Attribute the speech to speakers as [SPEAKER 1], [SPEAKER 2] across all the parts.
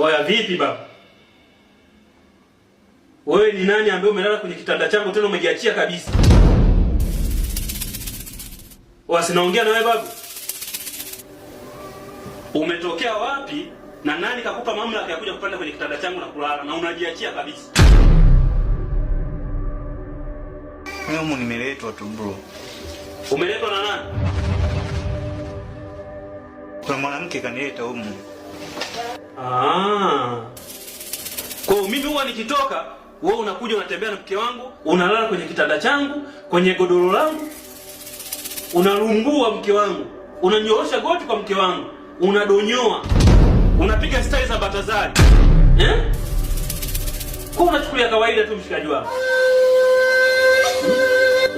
[SPEAKER 1] Oya vipi baba? Wewe ni nani ambaye umelala kwenye kitanda changu tena umejiachia kabisa? Sinaongea na wewe baba. Umetokea wapi na nani kakupa mamlaka ya kuja kupanda kwenye kitanda changu na kulala na unajiachia kabisa?
[SPEAKER 2] Mimi nimeletwa tu bro.
[SPEAKER 1] Umeletwa na nani?
[SPEAKER 2] Kuna mwanamke kanileta humu.
[SPEAKER 1] Kwa mimi huwa nikitoka, wewe unakuja unatembea na mke wangu, unalala kwenye kitanda changu, kwenye godoro langu, unalumbua mke wangu, unanyoosha goti kwa mke wangu, unadonyoa, unapiga style za Batazari. Kwa unachukulia kawaida tu mshikaji wako.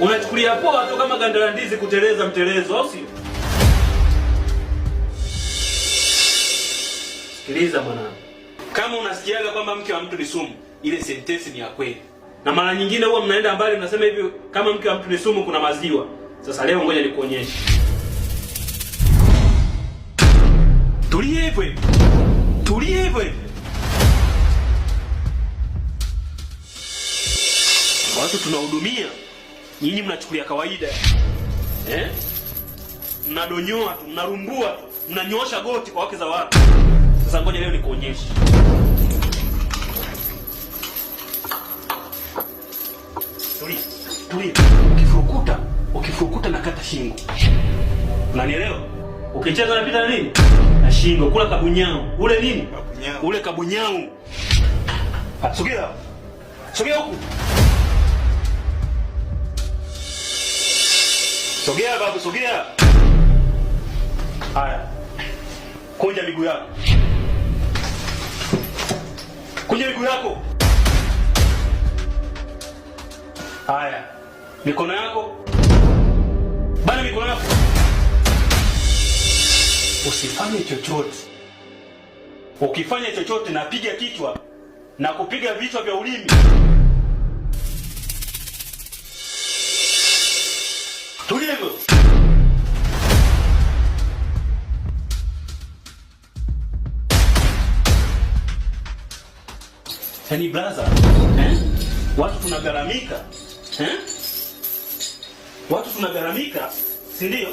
[SPEAKER 1] Unachukulia poa tu kama ganda la ndizi kuteleza mtelezo, au sio? Sikiliza mwanangu. Kama unasikiaga kwamba mke wa mtu ni sumu, ile sentence ni ya kweli. Na mara nyingine huwa mnaenda mbali mnasema hivi kama mke wa mtu ni sumu kuna maziwa. Sasa leo ngoja nikuonyeshe. Tulie hivyo hivyo. Tulie hivyo hivyo. Watu tunahudumia. Nyinyi mnachukulia kawaida. Mnadonyoa tu, mnarumbua tu, mnanyoosha goti kwa wake za watu. Sasa ngoja leo nikuonyeshe. Tulia. Ukifurukuta nakata shingo. Unanielewa? Ukicheza napita nini? Na shingo, kula kabunyao. Ule nini?
[SPEAKER 2] Kabunyao.
[SPEAKER 1] Ule kabunyao. Sogea. Sogea huku. Sogea babu, sogea. Haya. Kunja miguu yako. Kunja miguu yako. Haya. Mikono yako. Bana mikono yako. Usifanye chochote. Ukifanya chochote napiga kichwa na kupiga vichwa vya ulimi. Tulia hivyo. Yaani brother, watu tunagaramika. Watu tunagaramika, si ndio?